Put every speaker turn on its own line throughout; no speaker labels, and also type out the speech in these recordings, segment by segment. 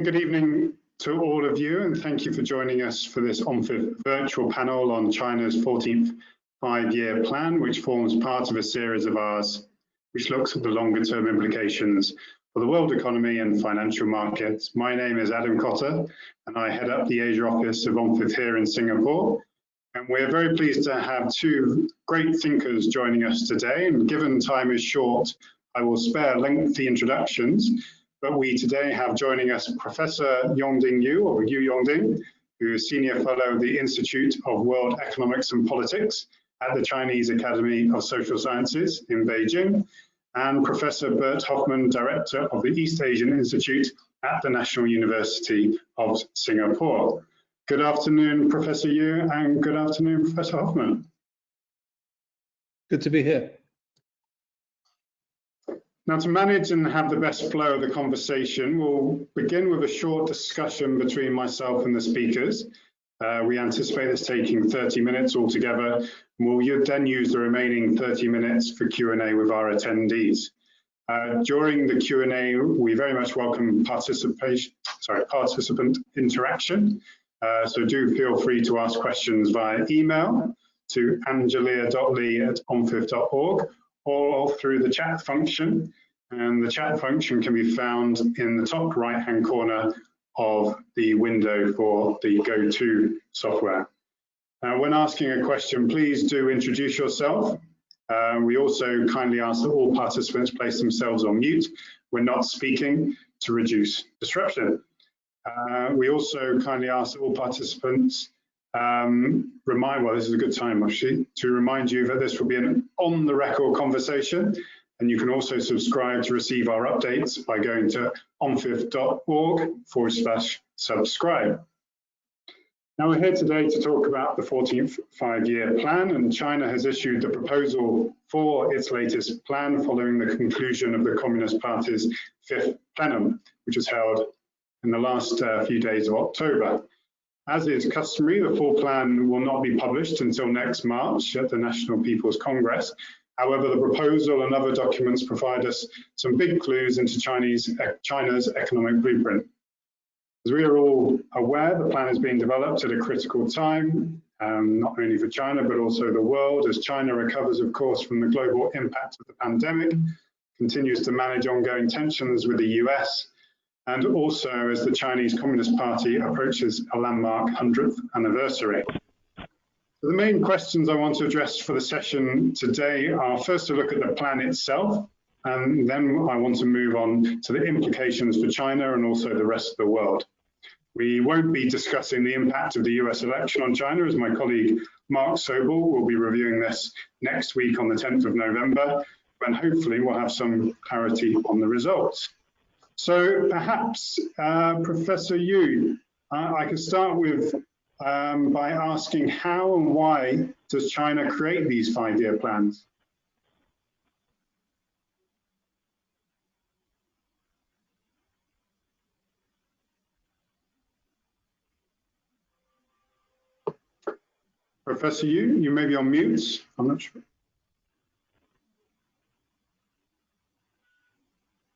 Good evening to all of you, and thank you for joining us for this ONFIF virtual panel on China's 14th five-year plan, which forms part of a series of ours which looks at the longer-term implications for the world economy and financial markets. My name is Adam Cotter, and I head up the Asia office of ONFIF here in Singapore. And we're very pleased to have two great thinkers joining us today. And given time is short, I will spare lengthy introductions. But we today have joining us Professor Yongding Yu, or Yu Yongding, who is Senior Fellow of the Institute of World Economics and Politics at the Chinese Academy of Social Sciences in Beijing, and Professor Bert Hofman, Director of the East Asian Institute at the National University of Singapore. Good afternoon, Professor Yu, and good afternoon, Professor Hofman.
Good to be here.
Now, to manage and have the best flow of the conversation, we'll begin with a short discussion between myself and the speakers. We anticipate this taking 30 minutes altogether, and we'll then use the remaining 30 minutes for Q&A with our attendees. During the Q&A, we very much welcome participant interaction. So do feel free to ask questions via email to angelia.lee@onfif.org or through the chat function. And the chat function can be found in the top right-hand corner of the window for the GoTo software. When asking a question, please do introduce yourself. We also kindly ask that all participants place themselves on mute when not speaking to reduce disruption. We also kindly ask that all participants this is a good time actually, to remind you that this will be an on-the-record conversation, and you can also subscribe to receive our updates by going to onfif.org/subscribe. Now we're here today to talk about the 14th five-year plan, and China has issued the proposal for its latest plan following the conclusion of the Communist Party's 5th plenum, which was held in the last few days of October. As is customary, the full plan will not be published until next March at the National People's Congress. However, the proposal and other documents provide us some big clues into China's economic blueprint. As we are all aware, the plan is being developed at a critical time, not only for China, but also the world, as China recovers, of course, from the global impact of the pandemic, continues to manage ongoing tensions with the US, and also as the Chinese Communist Party approaches a landmark 100th anniversary. The main questions I want to address for the session today are first to look at the plan itself, and then I want to move on to the implications for China and also the rest of the world. We won't be discussing the impact of the US election on China, as my colleague Mark Sobel will be reviewing this next week on the 10th of November, when hopefully we'll have some clarity on the results. So perhaps, Professor Yu, I could start with by asking how and why does China create these five-year plans? Professor Yu, you may be on mute. I'm not sure.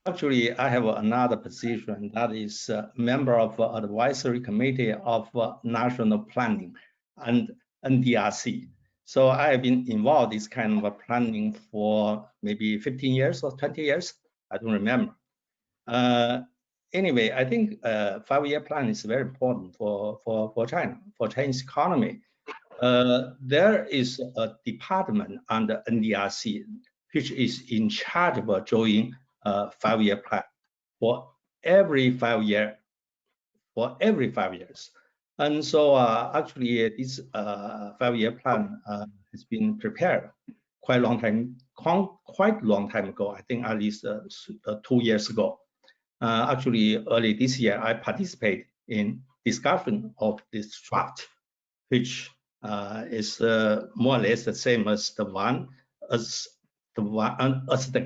Actually, I have another position, that is a member of Advisory Committee of National Planning and NDRC. So I have been involved in this kind of planning for maybe 15 years or 20 years. I don't remember. Anyway, I think a five-year plan is very important for China, for Chinese economy. There is a department under NDRC which is in charge of drawing five-year plan for every 5 years. And so actually this five-year plan has been prepared quite a long time ago. I think at least 2 years ago. Actually early this year I participated in discussion of this draft, which is more or less the same as the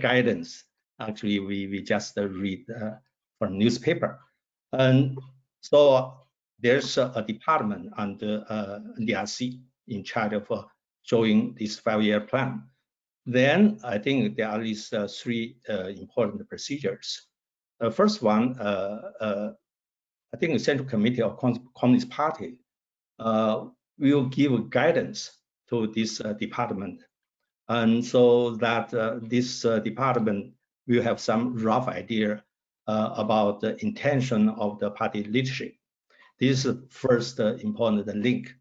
guidance. Actually, we just read from newspaper, and so there's a department under NDRC in charge of showing this five-year plan. Then I think there are at least three important procedures. First one, I think the Central Committee of Communist Party will give guidance to this department, and so that this department will have some rough idea about the intention of the party leadership. This is the first important link.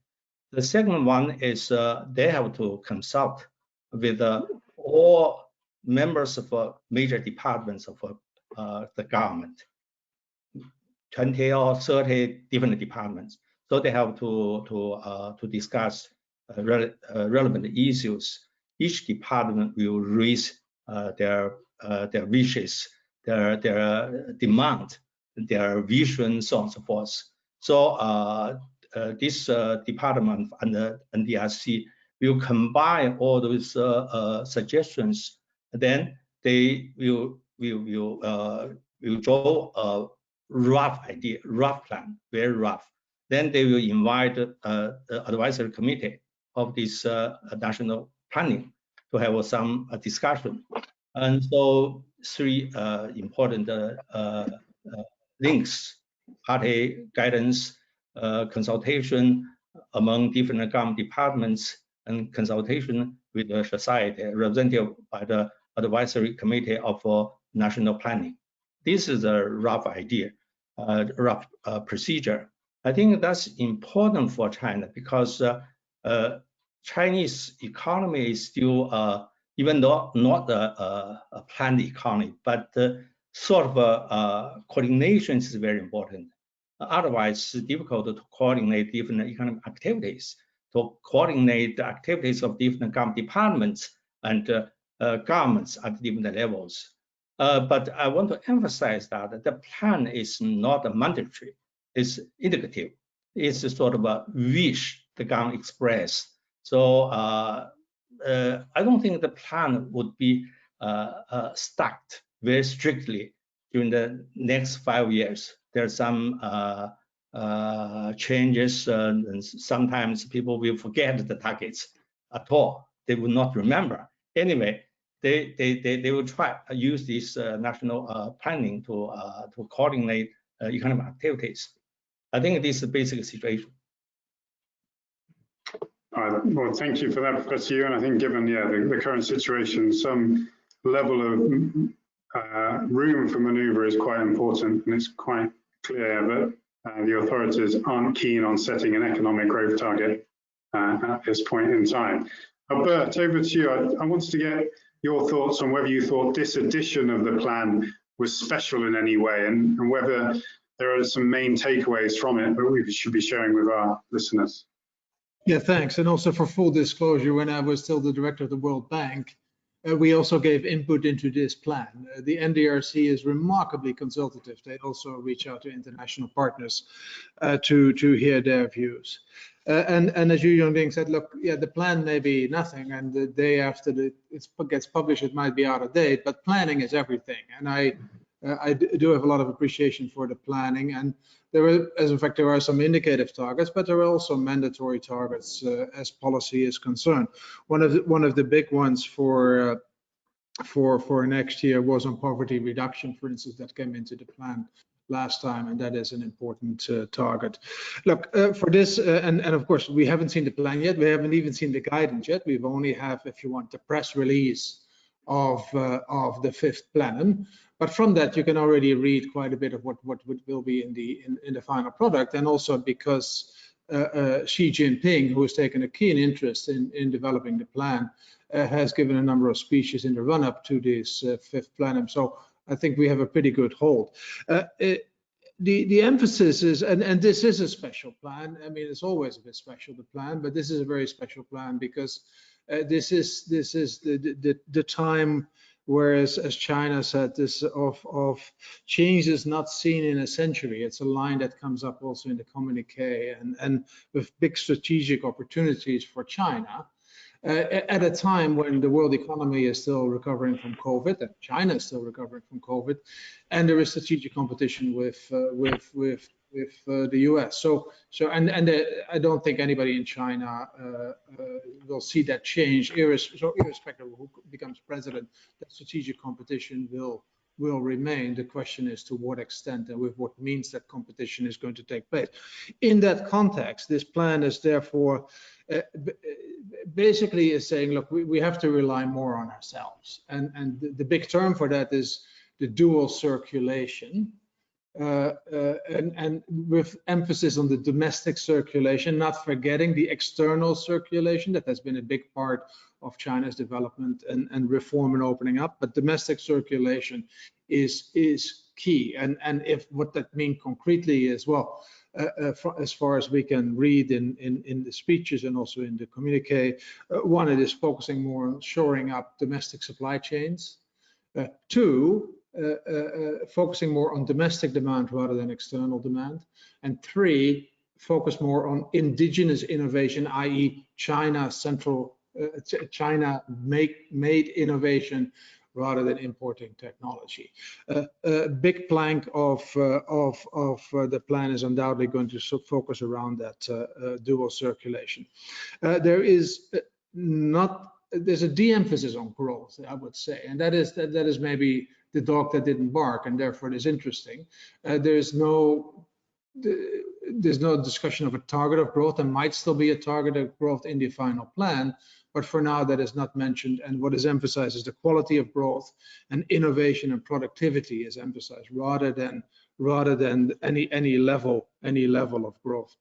The second one is they have to consult with all members of major departments of the government, 20 or 30 different departments. So they have to discuss relevant issues. Each department will raise their wishes, their demand, their vision, so on and so forth. So this department and the NDRC will combine all those suggestions. Then they will draw a rough plan, very rough. Then they will invite the advisory committee of this national planning to have some discussion. And so three important links: party guidance, consultation among different government departments, and consultation with the society represented by the advisory committee of national planning. This is a rough idea, rough procedure. I think that's important for China because Chinese economy is still, even though not a planned economy, but sort of coordination is very important. Otherwise, it's difficult to coordinate different economic activities, to coordinate the activities of different government departments and governments at different levels. But I want to emphasize that the plan is not mandatory, it's indicative. It's a sort of a wish the government express. So I don't think the plan would be stuck very strictly during the next 5 years. There are some changes, and sometimes people will forget the targets at all. They will not remember. Anyway, they will try to use this national planning to coordinate economic activities. I think this is the basic situation.
Well, thank you for that, Professor Yu. And I think given the current situation, some level of room for manoeuvre is quite important, and it's quite clear that the authorities aren't keen on setting an economic growth target at this point in time. Bert, over to you. I wanted to get your thoughts on whether you thought this edition of the plan was special in any way, and whether there are some main takeaways from it that we should be sharing with our listeners.
Yeah, thanks. And also for full disclosure, when I was still the director of the World Bank, we also gave input into this plan. The NDRC is remarkably consultative. They also reach out to international partners to hear their views. And as you, Yongding, said, look, yeah, the plan may be nothing, and the day after it gets published, it might be out of date, but planning is everything. And I do have a lot of appreciation for the planning, and there are some indicative targets, but there are also mandatory targets as policy is concerned. One of the big ones for next year was on poverty reduction, for instance, that came into the plan last time, and that is an important target. Look, for this, and of course, we haven't seen the plan yet. We haven't even seen the guidance yet. We've only have, if you want, the press release of the fifth plan. But from that, you can already read quite a bit of what will be in the final product, and also because Xi Jinping, who has taken a keen interest in developing the plan, has given a number of speeches in the run-up to this fifth plenum. So I think we have a pretty good hold. The emphasis is, and this is a special plan. I mean, it's always a bit special, the plan, but this is a very special plan because this is the time, whereas, as China said, this of change is not seen in a century. It's a line that comes up also in the communique, and with big strategic opportunities for China at a time when the world economy is still recovering from COVID, and China is still recovering from COVID, and there is strategic competition with the US. So I don't think anybody in China will see that change, irrespective of who becomes president. That strategic competition will will remain. The question is to what extent and with what means that competition is going to take place. In that context, this plan is therefore basically is saying, look, we have to rely more on ourselves. And the big term for that is the dual circulation. And with emphasis on the domestic circulation, not forgetting the external circulation that has been a big part of China's development and reform and opening up, but domestic circulation is key. And if what that means concretely is, well, as far as we can read in the speeches and also in the communique, one, it is focusing more on shoring up domestic supply chains. Two, focusing more on domestic demand rather than external demand. And three, focus more on indigenous innovation, i.e. China-made innovation rather than importing technology. A big plank of the plan is undoubtedly going to focus around that dual circulation. There's a de-emphasis on growth, I would say, and that is maybe the dog that didn't bark, and therefore it is interesting. There's no discussion of a target of growth. There might still be a target of growth in the final plan, but for now that is not mentioned. And what is emphasized is the quality of growth, and innovation and productivity is emphasized rather than any level of growth.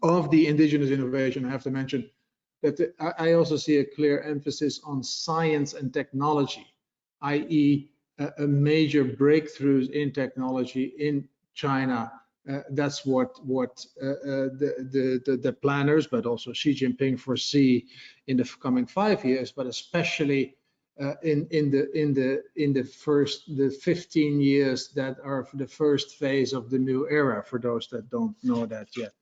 Of the indigenous innovation, I have to mention that I also see a clear emphasis on science and technology, i.e. a major breakthroughs in technology in China. That's what the planners, but also Xi Jinping foresee in the coming 5 years, but especially in the 15 years that are the first phase of the new era, for those that don't know that yet.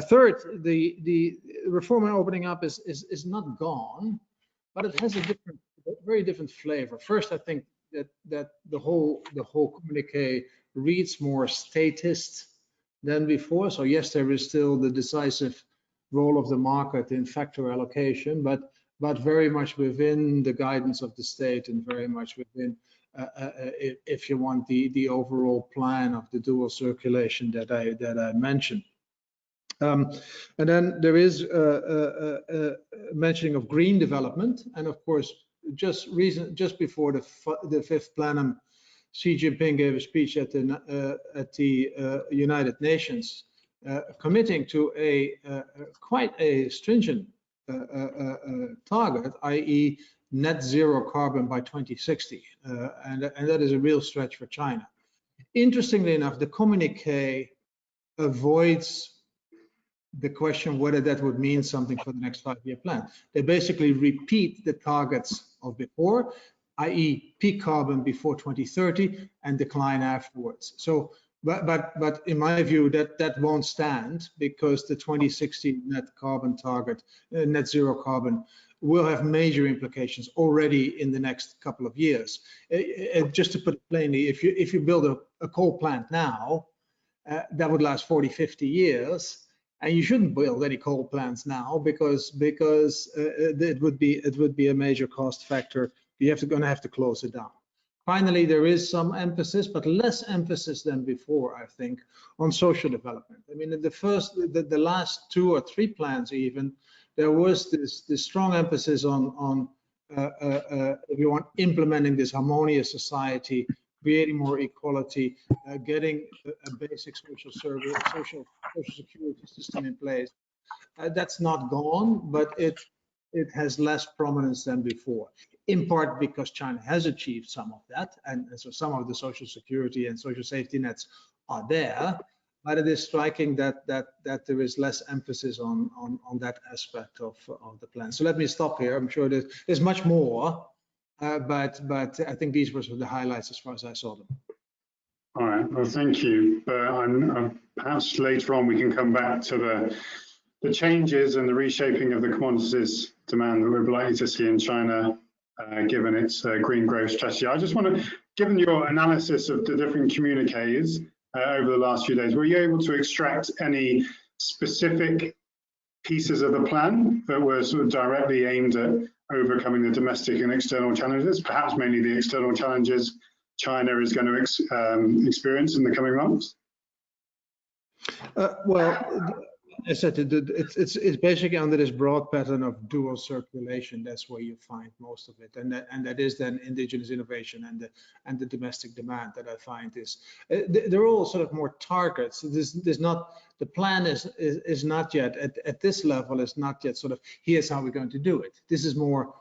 Third, the reform and opening up is not gone, but it has a very different flavor. First, I think that the whole communique reads more statist than before. So yes, there is still the decisive role of the market in factor allocation, but very much within the guidance of the state and very much within, if you want, the overall plan of the dual circulation that I mentioned. And then there is a mentioning of green development, and of course, just before the fifth plenum, Xi Jinping gave a speech at the United Nations, committing to quite a stringent target, i.e. net zero carbon by 2060, and that is a real stretch for China. Interestingly enough, the communique avoids the question whether that would mean something for the next 5-year plan. They basically repeat the targets of before, i.e. peak carbon before 2030 and decline afterwards. So, but in my view, that won't stand, because the 2060 net carbon target, net zero carbon, will have major implications already in the next couple of years. Just to put it plainly, if you build a coal plant now, that would last 40, 50 years. And you shouldn't build any coal plants now because it would be a major cost factor. You're going to have to close it down. Finally, there is some emphasis, but less emphasis than before, I think, on social development. I mean, in the last 2 or 3 plans even, there was this strong emphasis on if you want, implementing this harmonious society, creating more equality, getting a basic social service, social security system in place. That's not gone, but it has less prominence than before. In part because China has achieved some of that, and so some of the social security and social safety nets are there. But it is striking that there is less emphasis on that aspect of the plan. So let me stop here. I'm sure there's much more. But I think these were the highlights as far as I saw them.
All right, well, thank you. Perhaps later on we can come back to the changes and the reshaping of the commodities demand that we're likely to see in China, given its green growth strategy. I just want to, given your analysis of the different communiques over the last few days, were you able to extract any specific pieces of the plan that were sort of directly aimed at overcoming the domestic and external challenges, perhaps mainly the external challenges China is going to experience in the coming months?
Well, I said it's basically under this broad pattern of dual circulation. That's where you find most of it, and that is then indigenous innovation and the domestic demand that I find is they're all sort of more targets. There's not, the plan is not yet at this level. Is not yet sort of, here's how we're going to do it. This is more,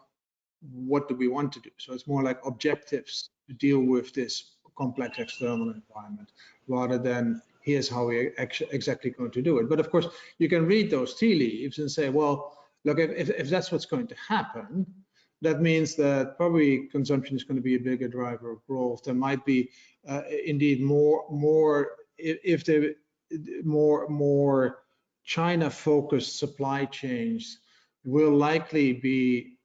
what do we want to do? So it's more like objectives to deal with this complex external environment, rather than here's how we're exactly going to do it. But of course, you can read those tea leaves and say, well, look, if that's what's going to happen, that means that probably consumption is going to be a bigger driver of growth. There might be indeed more China-focused supply chains will likely be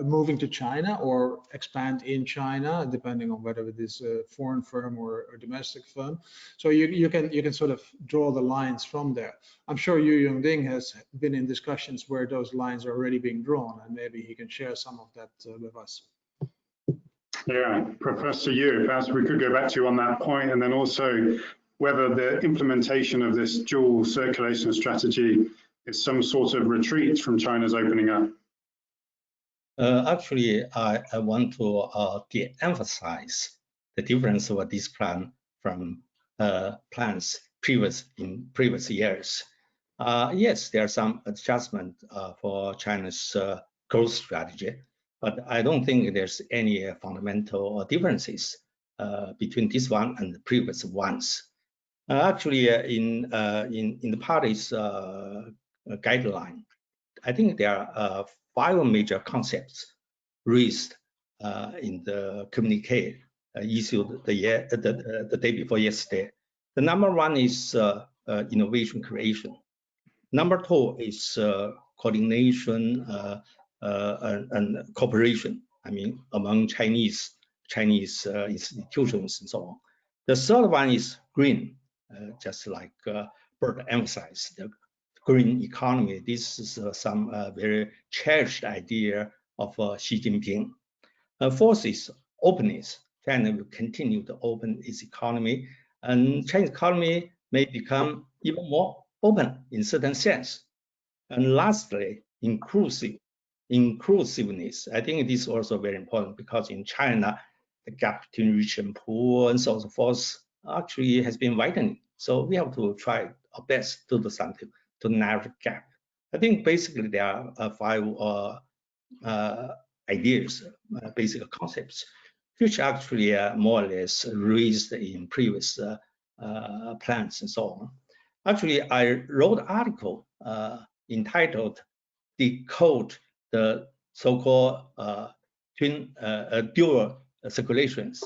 moving to China or expand in China, depending on whether it is a foreign firm or a domestic firm. So you can sort of draw the lines from there. I'm sure Yu Yongding has been in discussions where those lines are already being drawn, and maybe he can share some of that with us.
Yeah, Professor Yu, perhaps we could go back to you on that point, and then also whether the implementation of this dual circulation strategy is some sort of retreat from China's opening up.
Actually, I want to de-emphasize the difference of this plan from plans in previous years. Yes, there are some adjustment for China's growth strategy, but I don't think there's any fundamental differences between this one and the previous ones. Actually, in the party's guideline, I think there are 5 major concepts raised in the communique issued the day before yesterday. The number 1 is innovation creation. Number 2 is coordination and cooperation. I mean, among Chinese institutions and so on. The third one is green, just like Bert emphasized. The green economy. This is some very cherished idea of Xi Jinping. Fourth is openness. China will continue to open its economy, and Chinese economy may become even more open in certain sense. And lastly, inclusiveness. I think this is also very important, because in China, the gap between rich and poor and so on and so forth actually has been widening. So we have to try our best to do something to narrow the gap. I think basically there are 5 ideas, basic concepts, which actually are more or less raised in previous plans and so on. Actually, I wrote an article entitled "Decode the so-called dual circulations."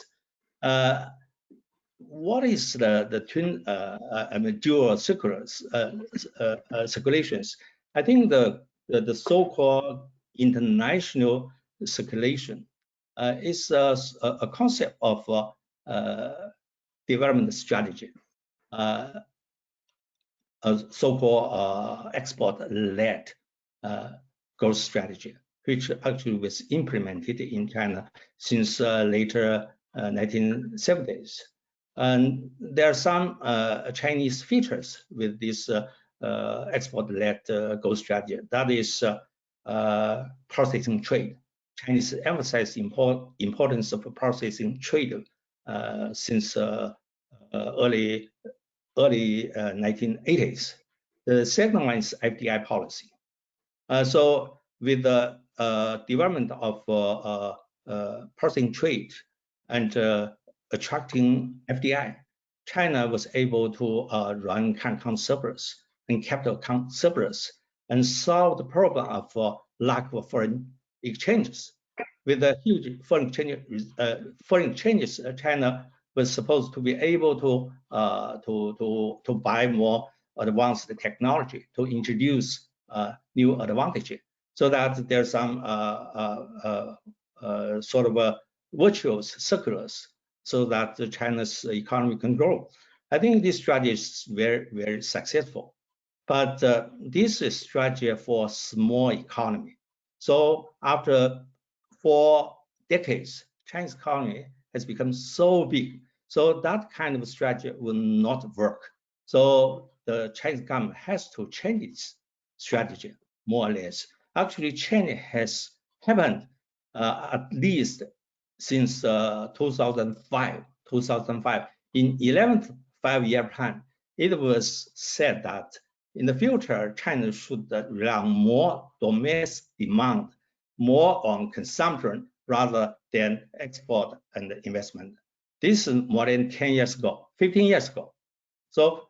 What is the twin dual circulations? I think the so-called international circulation is a concept of development strategy, a so-called export-led growth strategy, which actually was implemented in China since later 1970s. And there are some Chinese features with this export-led growth strategy. That is processing trade. Chinese emphasize importance of processing trade since early 1980s. The second one is FDI policy. So with the development of processing trade and attracting FDI, China was able to run current account surplus and capital account surplus and solve the problem of lack of foreign exchanges. With the huge foreign exchanges, China was supposed to be able to buy more advanced technology to introduce new advantages, so that there's some sort of a virtuous circulars, so that China's economy can grow. I think this strategy is very, very successful. But this is strategy for small economy. So after 4 decades, Chinese economy has become so big. So that kind of strategy will not work. So the Chinese government has to change its strategy, more or less. Actually, change has happened at least since 2005. In 11th five-year plan, it was said that in the future, China should rely on more domestic demand, more on consumption rather than export and investment. This is more than 10 years ago, 15 years ago. So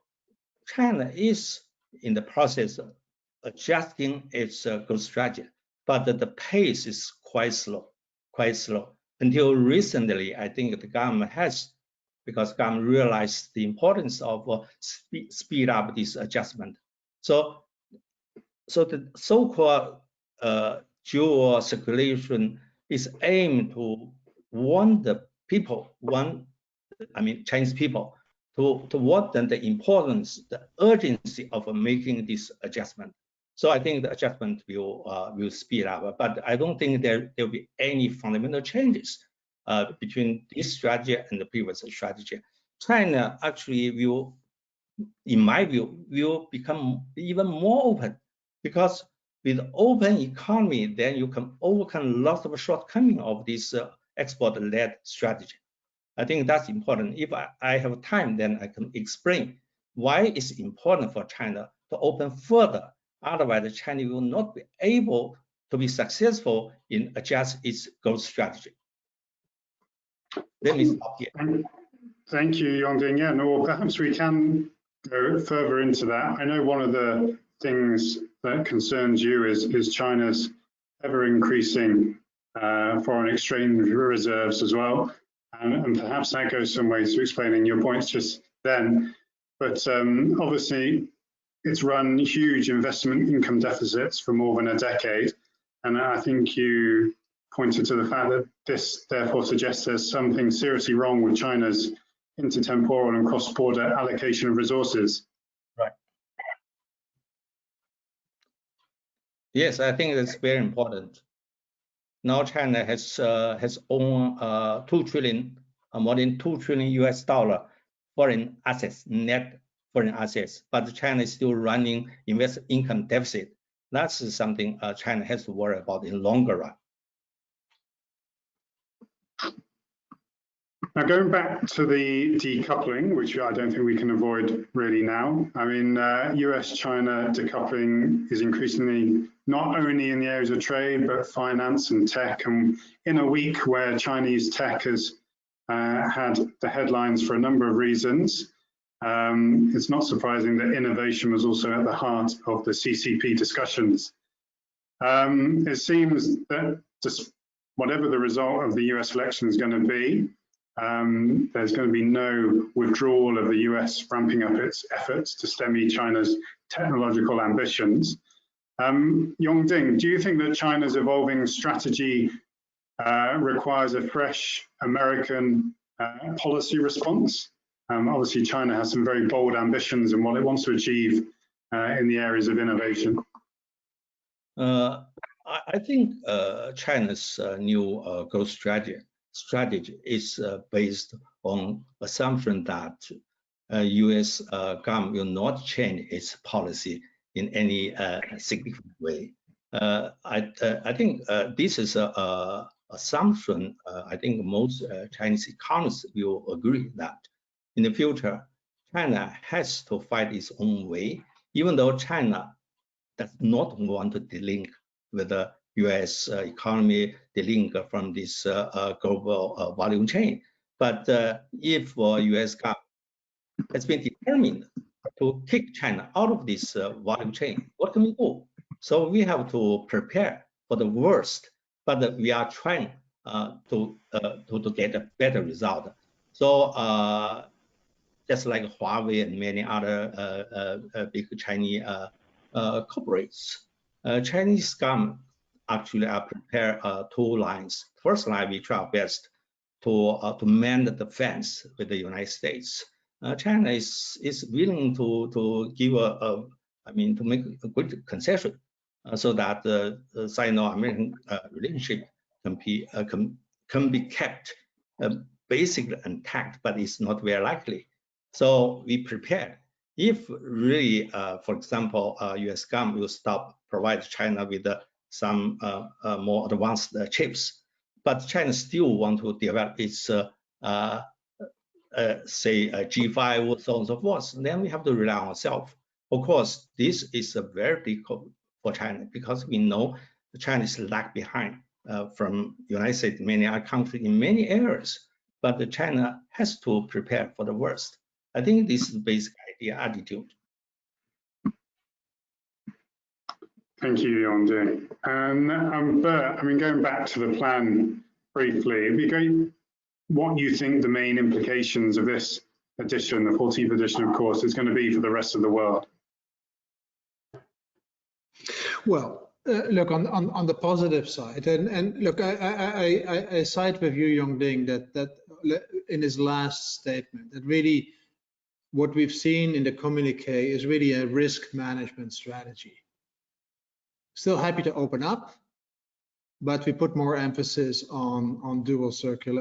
China is in the process of adjusting its growth strategy, but the pace is quite slow. Until recently, I think the government has, because government realized the importance of speed up this adjustment. So the so-called dual circulation is aimed to warn the people, Chinese people, to warn them the importance, the urgency of making this adjustment. So I think the adjustment will speed up, but I don't think there will be any fundamental changes between this strategy and the previous strategy. China actually will, in my view, will become even more open, because with open economy, then you can overcome lots of shortcomings of this export-led strategy. I think that's important. If I have time, then I can explain why it's important for China to open further. Otherwise, China will not be able to be successful in adjust its growth strategy. Let me stop here.
Thank you, Yongding. Yeah, no, perhaps we can go further into that. I know one of the things that concerns you is China's ever-increasing foreign exchange reserves as well. And perhaps that goes some way to explaining your points just then. But obviously, it's run huge investment income deficits for more than a decade. And I think you pointed to the fact that this therefore suggests there's something seriously wrong with China's intertemporal and cross-border allocation of resources.
Right. Yes, I think that's very important. Now China has owned 2 trillion, more than 2 trillion US dollar foreign assets, net foreign assets, but China is still running investment income deficit. That's something China has to worry about in longer run.
Now, going back to the decoupling, which I don't think we can avoid really now. I mean, US-China decoupling is increasingly not only in the areas of trade, but finance and tech. And in a week where Chinese tech has had the headlines for a number of reasons, it's not surprising that innovation was also at the heart of the CCP discussions. It seems that just whatever the result of the US election is going to be, there's going to be no withdrawal of the US ramping up its efforts to stymie China's technological ambitions. Yongding, do you think that China's evolving strategy requires a fresh American policy response? Obviously, China has some very bold ambitions in what it wants to achieve in the areas of innovation.
I think China's new growth strategy is based on assumption that U.S. government will not change its policy in any significant way. I think this is an assumption. I think most Chinese economists will agree that in the future, China has to fight its own way, even though China does not want to delink with the U.S. economy, delink from this global volume chain. But if U.S. government has been determined to kick China out of this volume chain, what can we do? So we have to prepare for the worst, but we are trying to get a better result. So just like Huawei and many other big Chinese corporates, Chinese government actually are prepared 2 lines. First line, we try our best to mend the fence with the United States. China is willing to give to make a good concession so that the Sino-American relationship can be kept basically intact, but it's not very likely. So we prepare. If really, for example, US government will stop provide China with some more advanced chips, but China still want to develop its say G5 or so on and so forth, then we have to rely on ourselves. Of course, this is a very difficult for China because we know China is lag behind from United States, many other countries in many areas, but China has to prepare for the worst. I think this is the basic idea, attitude.
Thank you, Yongding. And Bert, I mean, going back to the plan briefly, it'd be great what you think the main implications of this edition, the 14th edition, of course, is going to be for the rest of the world.
Well, look, on the positive side, and look, I side with you, Yongding, that in his last statement, that really what we've seen in the communique is really a risk management strategy. Still happy to open up, but we put more emphasis on dual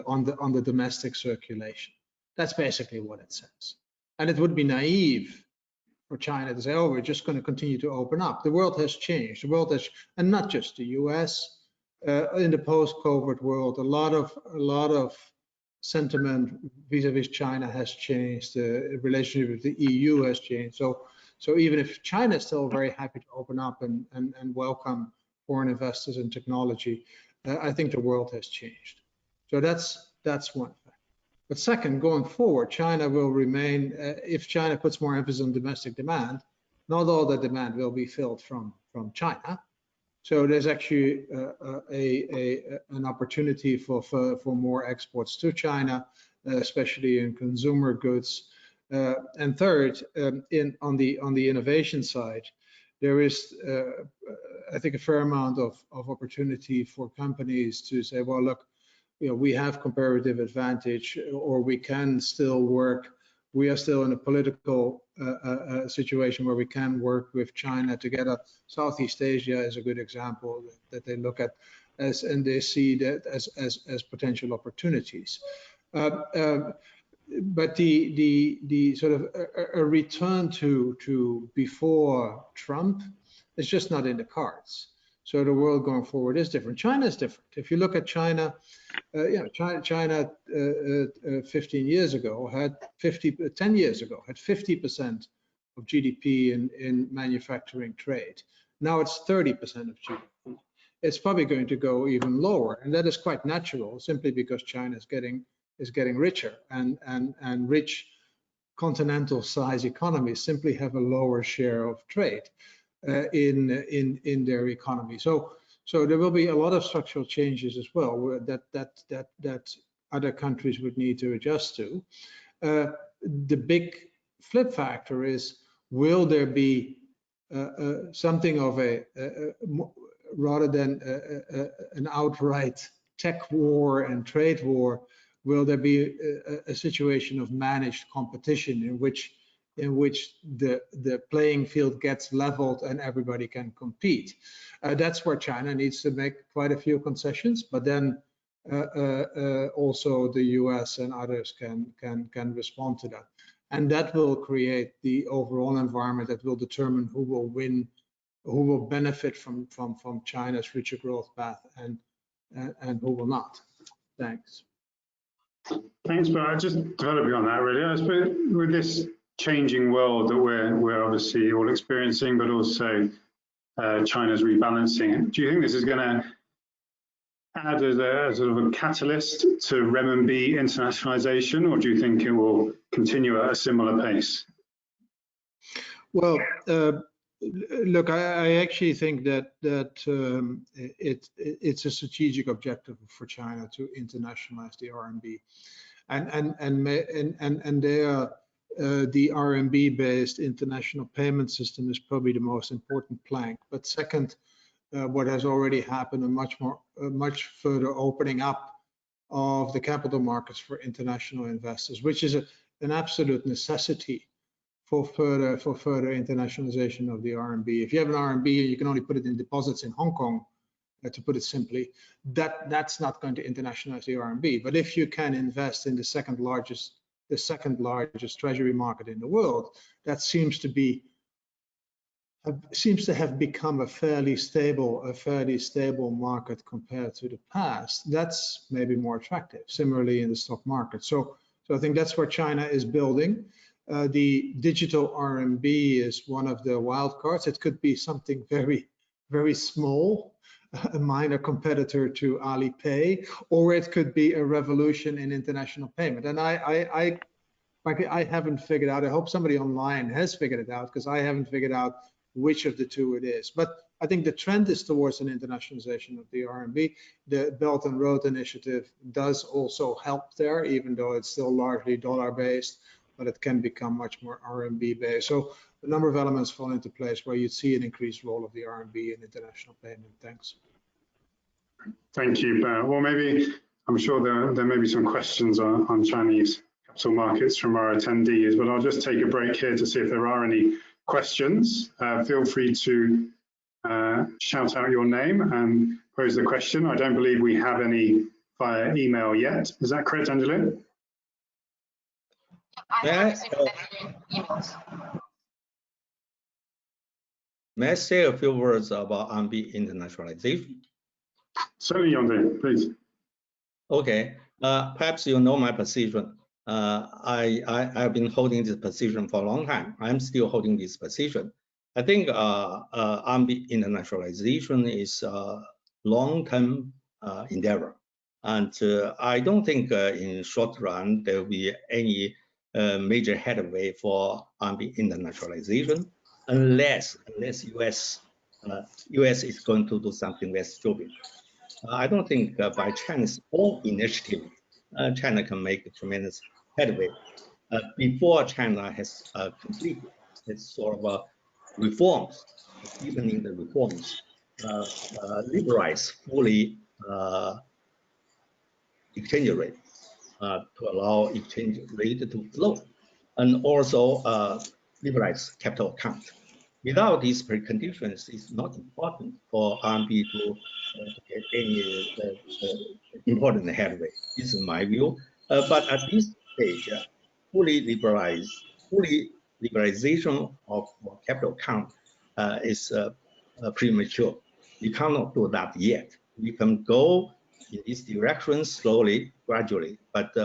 on the domestic circulation. That's basically what it says. And it would be naive for China to say, oh, we're just going to continue to open up. The world has changed. The world has, and not just the US. In the post-COVID world, a lot of sentiment vis-a-vis China has changed. The relationship with the EU has changed. So even if China is still very happy to open up and welcome foreign investors in technology, I think the world has changed. So that's one fact. But second, going forward, China will remain, if China puts more emphasis on domestic demand, not all the demand will be filled from China. So there's actually an opportunity for more exports to China, especially in consumer goods. And third, on the innovation side, there is, I think, a fair amount of opportunity for companies to say, well, look, we have comparative advantage, or we can still work. We are still in a political situation where we can work with China together. Southeast Asia is a good example that they look at and they see that as potential opportunities. But the sort of a return to before Trump is just not in the cards. So the world going forward is different. China is different. If you look at China, China 15 years ago had 10 years ago had 50% of GDP in manufacturing trade. Now it's 30% of GDP. It's probably going to go even lower, and that is quite natural, simply because China is getting richer, and rich continental size economies simply have a lower share of trade in their economy. So there will be a lot of structural changes as well that other countries would need to adjust to. The big flip factor is, will there be something of rather than an outright tech war and trade war, will there be a situation of managed competition in which the playing field gets leveled and everybody can compete? That's where China needs to make quite a few concessions, but then also the US and others can respond to that. And that will create the overall environment that will determine who will win, who will benefit from China's future growth path, and who will not. Thanks.
Thanks, Bert. Just developing on that, really. I suppose with this changing world that we're obviously all experiencing, but also China's rebalancing, do you think this is going to add as a sort of a catalyst to renminbi internationalization, or do you think it will continue at a similar pace?
Well, look, I actually think that it's a strategic objective for China to internationalize the RMB, and the RMB-based international payment system is probably the most important plank. But second, what has already happened, a much further opening up of the capital markets for international investors, which is an absolute necessity for further internationalization of the RMB. If you have an RMB and you can only put it in deposits in Hong Kong, to put it simply, that's not going to internationalize the RMB. But if you can invest in the second largest treasury market in the world, that seems to have become a fairly stable market compared to the past. That's maybe more attractive. Similarly in the stock market. So I think that's where China is building. The digital RMB is one of the wild cards. It could be something very, very small, a minor competitor to Alipay, or it could be a revolution in international payment. And I haven't figured out. I hope somebody online has figured it out, because I haven't figured out which of the two it is. But I think the trend is towards an internationalization of the RMB. The Belt and Road Initiative does also help there, even though it's still largely dollar-based, but it can become much more RMB-based. So a number of elements fall into place where you'd see an increased role of the RMB in international payment. Thanks.
Thank you, Bert. Well, I'm sure there may be some questions on Chinese capital markets from our attendees, but I'll just take a break here to see if there are any questions. Feel free to shout out your name and pose the question. I don't believe we have any via email yet. Is that correct, Angela?
May I say a few words about RMB internationalization?
Certainly, Yongding, please.
Okay, perhaps you know my position. I've been holding this position for a long time. I'm still holding this position. I think RMB internationalization is a long-term endeavor. And I don't think in short run there will be any major headway for RMB internationalization unless US is going to do something very stupid. I don't think by China's own initiative, China can make a tremendous headway. Before China has completed its sort of reforms, deepening the reforms, liberalize fully exchange rate to allow exchange rate to flow, and also liberalize capital account. Without these preconditions, it's not important for RMB to get any important headway. This is my view. But at this stage, fully liberalization of capital account is premature. We cannot do that yet. We can go in this direction slowly, gradually, but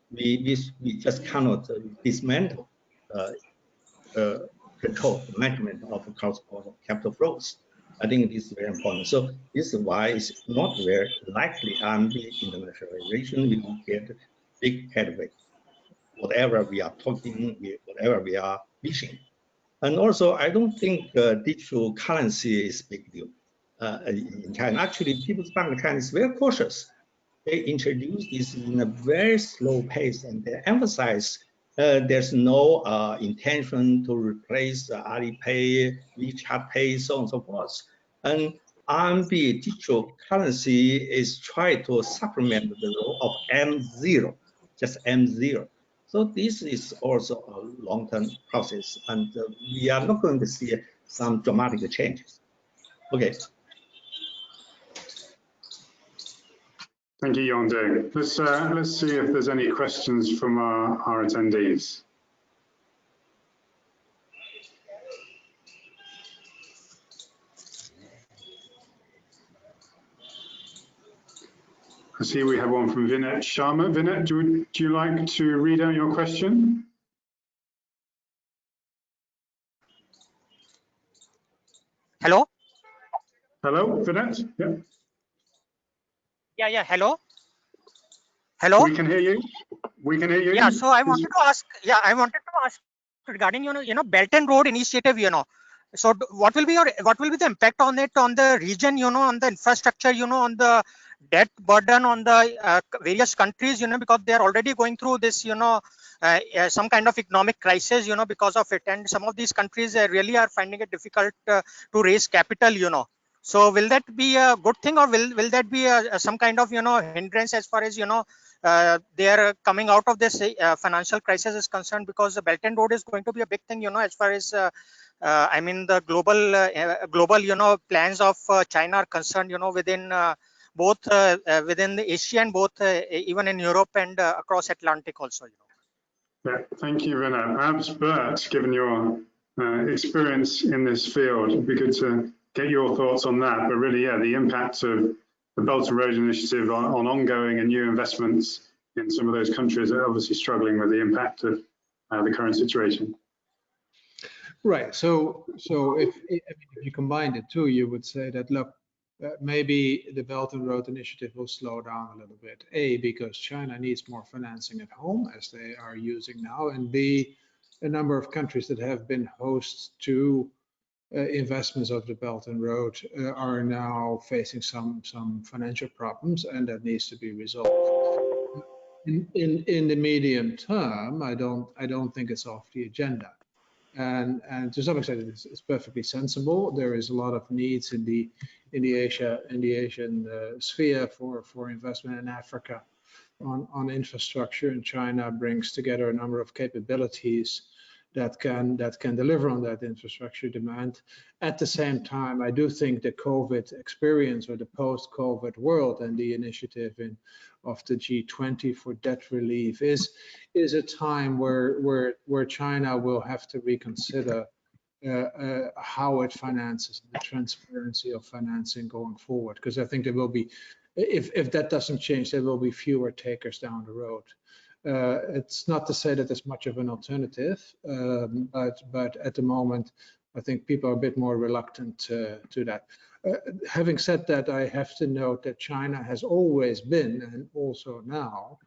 we just cannot dismantle control management of cross-border capital flows. I think this is very important. So this is why it's not very likely RMB internationalization will get big headway, whatever we are talking, whatever we are wishing. And also, I don't think digital currency is a big deal in China. Actually, People's Bank of China is very cautious. They introduced this in a very slow pace, and they emphasize there's no intention to replace Alipay, WeChat Pay, so on and so forth. And RMB digital currency is trying to supplement the role of M0, just M0. So this is also a long-term process, and we are not going to see some dramatic changes. Okay.
Thank you, Yongding. Let's see if there's any questions from our attendees. I see we have one from Vinay Sharma. Vinay, do you like to read out your question?
Hello?
Hello, Vinay? Yeah.
Yeah, hello? Hello?
We can hear you. We can hear you.
Yeah, so I wanted to ask regarding, Belt and Road Initiative, So what will be the impact on it, on the region, on the infrastructure, on the debt burden on the various countries, because they are already going through this, some kind of economic crisis, because of it. And some of these countries really are finding it difficult to raise capital, So will that be a good thing, or will that be some kind of, hindrance as far as, they are coming out of this financial crisis is concerned, because the Belt and Road is going to be a big thing, as far as I mean, the global plans of China are concerned, within both within the Asia and both even in Europe and across Atlantic also.
Yeah, thank you, Vinay. Perhaps Bert, given your experience in this field, it'd be good to get your thoughts on that. But really, yeah, the impact of the Belt and Road Initiative on ongoing and new investments in some of those countries that are obviously struggling with the impact of the current situation.
Right. So if you combine the two, you would say that, look, maybe the Belt and Road Initiative will slow down a little bit. A, because China needs more financing at home, as they are using now, and B, a number of countries that have been hosts to investments of the Belt and Road are now facing some financial problems, and that needs to be resolved. In the medium term, I don't think it's off the agenda. And to some extent, it's perfectly sensible. There is a lot of needs in the Asian sphere for investment in Africa on infrastructure, and China brings together a number of capabilities that can deliver on that infrastructure demand. At the same time, I do think the COVID experience, or the post-COVID world, and the initiative of the G20 for debt relief is a time where China will have to reconsider how it finances, the transparency of financing going forward. Because I think there will be, if that doesn't change, there will be fewer takers down the road. It's not to say that there's much of an alternative, but at the moment, I think people are a bit more reluctant to that. Having said that, I have to note that China has always been, and also now,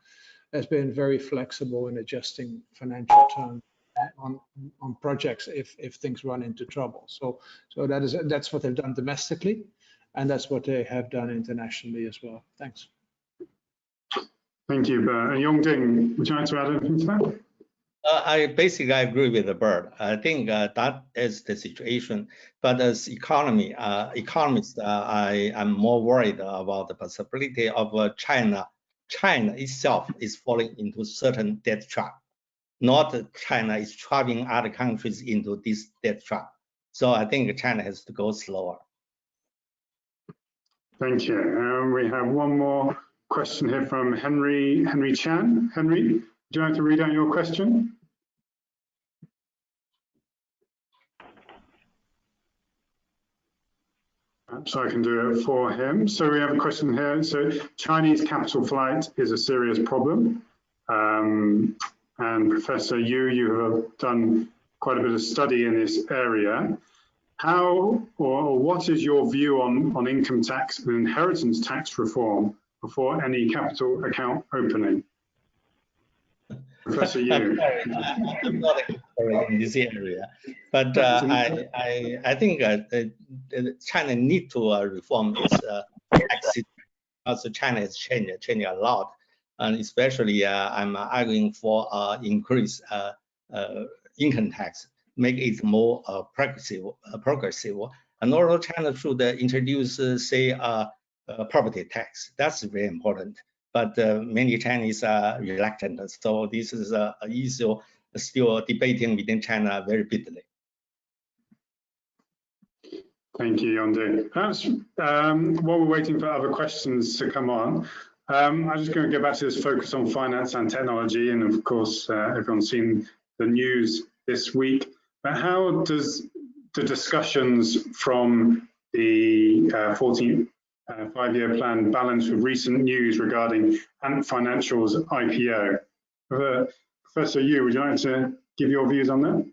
has been very flexible in adjusting financial terms on projects if things run into trouble. So that's what they've done domestically, and that's what they have done internationally as well. Thanks.
Thank you, Bert. And Yongding, would you like to add anything to that?
I agree with Bert. I think that is the situation. But as economist, I am more worried about the possibility of China itself is falling into certain debt trap. Not China is trapping other countries into this debt trap. So I think China has to go slower.
Thank you. We have one more question here from Henry Chan. Henry, would you like to read out your question? So I can do it for him. So we have a question here. So Chinese capital flight is a serious problem. And Professor Yu, you have done quite a bit of study in this area. How or what is your view on income tax and inheritance tax reform before any capital account opening? Professor Yu.
I'm not in this area, but I think China need to reform its tax system, because China is changing a lot, and especially I'm arguing for increase income tax, make it more progressive, and also China should introduce, say, property tax. That's very important. But many Chinese are reluctant. So this is an issue still debating within China very bitterly.
Thank you, Yongding. Perhaps while we're waiting for other questions to come on, I'm just going to go back to this focus on finance and technology. And of course, everyone's seen the news this week. But how does the discussions from the 14th five-year plan balance with recent news regarding Ant Financial's IPO? Professor Yu, would you like to give your views on that?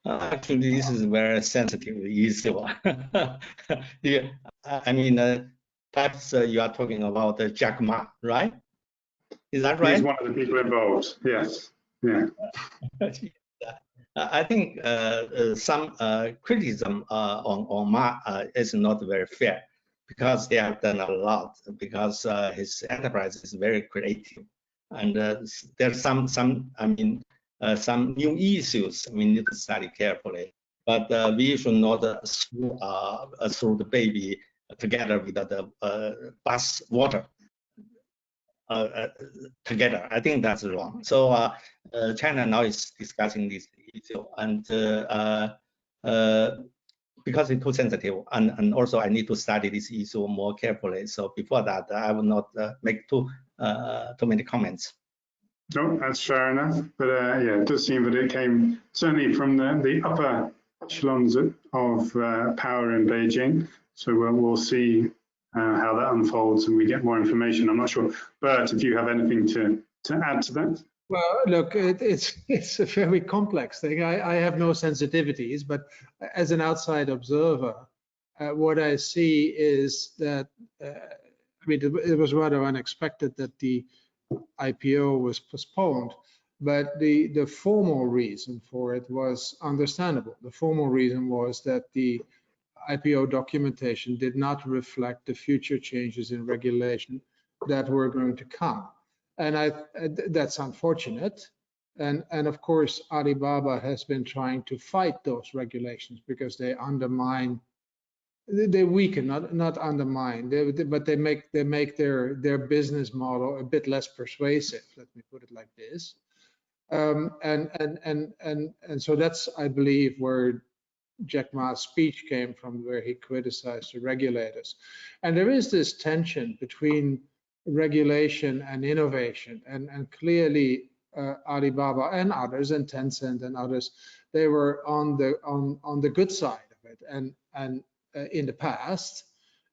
Actually, this is a very sensitive issue. Yeah, I mean, perhaps you are talking about Jack Ma, right? Is that right?
He's one of the people involved, yes. Yeah.
I think some criticism on Ma is not very fair, because they have done a lot, because his enterprise is very creative, and there's some new issues we need to study carefully. But we should not throw the baby together with the bath water together. I think that's wrong. So China now is discussing this issue, and because it's too sensitive, and also I need to study this issue more carefully. So before that, I will not make too many comments.
No, that's fair enough. But yeah, it does seem that it came certainly from the upper echelons of power in Beijing. So we'll see how that unfolds and we get more information. I'm not sure, Bert, if you have anything to add to that.
Well, look, it's a very complex thing. I have no sensitivities, but as an outside observer, what I see is that, I mean, it was rather unexpected that the IPO was postponed, but the formal reason for it was understandable. The formal reason was that the IPO documentation did not reflect the future changes in regulation that were going to come. And that's unfortunate. And of course, Alibaba has been trying to fight those regulations because they undermine, they weaken, not undermine, but they make their business model a bit less persuasive. Let me put it like this. And so that's, I believe, where Jack Ma's speech came from, where he criticized the regulators. And there is this tension between regulation and innovation, and clearly Alibaba and others, and Tencent and others, they were on the good side of it, and in the past,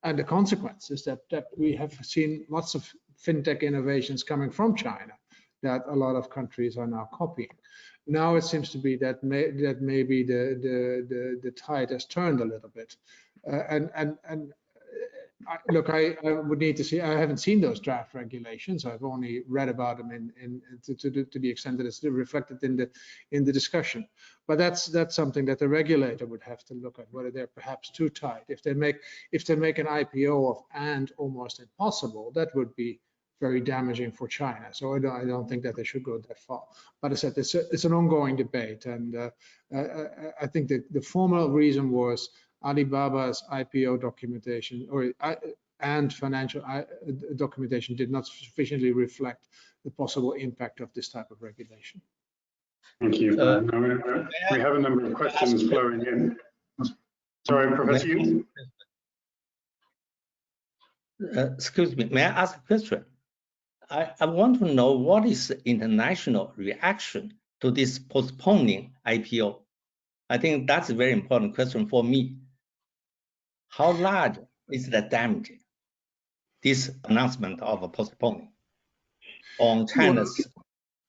and the consequences that we have seen lots of fintech innovations coming from China that a lot of countries are now copying. Now it seems to be that maybe the tide has turned a little bit, look, I would need to see. I haven't seen those draft regulations. I've only read about them to the extent that it's reflected in the discussion. But that's something that the regulator would have to look at, whether they're perhaps too tight. If they make an IPO of and almost impossible, that would be very damaging for China. So I don't think that they should go that far. But as I said, it's an ongoing debate, and I think that the formal reason was Alibaba's IPO documentation and financial documentation did not sufficiently reflect the possible impact of this type of regulation.
Thank you. We have a number of questions flowing in. Sorry, Professor Yu.
Excuse me, may I ask a question? I want to know what is the international reaction to this postponing IPO? I think that's a very important question for me. How large is the damage, this announcement of a postponing on China's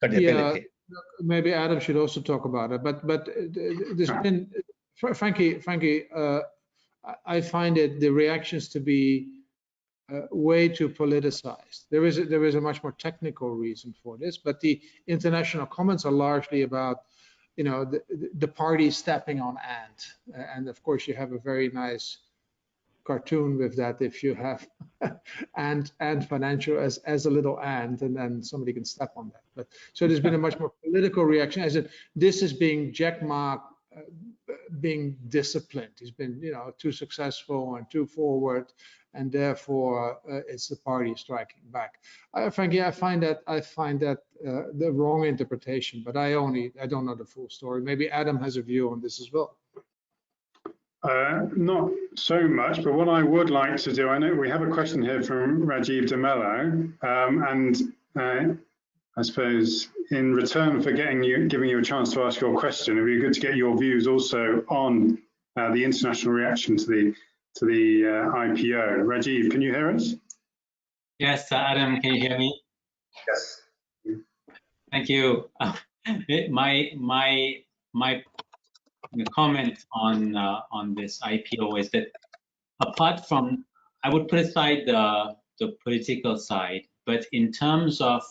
credibility?
Yeah, maybe Adam should also talk about it. But there's been, frankly, I find the reactions to be way too politicized. There is a much more technical reason for this, but the international comments are largely about, you know, the party stepping on ant, and of course you have a very nice cartoon with that. If you have and financial as a little ant, and then somebody can step on that. But so there's been a much more political reaction, as in this is being Jack Ma being disciplined. He's been, you know, too successful and too forward, and therefore it's the party striking back. Frankly, I find that the wrong interpretation, but I don't know the full story. Maybe Adam has a view on this as well.
Not so much, but what I would like to do, I know we have a question here from Rajiv DeMello, and I suppose in return for giving you a chance to ask your question, it'd be good to get your views also on the international reaction to the IPO. Rajiv, can you hear us?
Yes, Adam, can you hear me?
Yes.
Thank you. My comment on this IPO is that, apart from, I would put aside the political side, but in terms of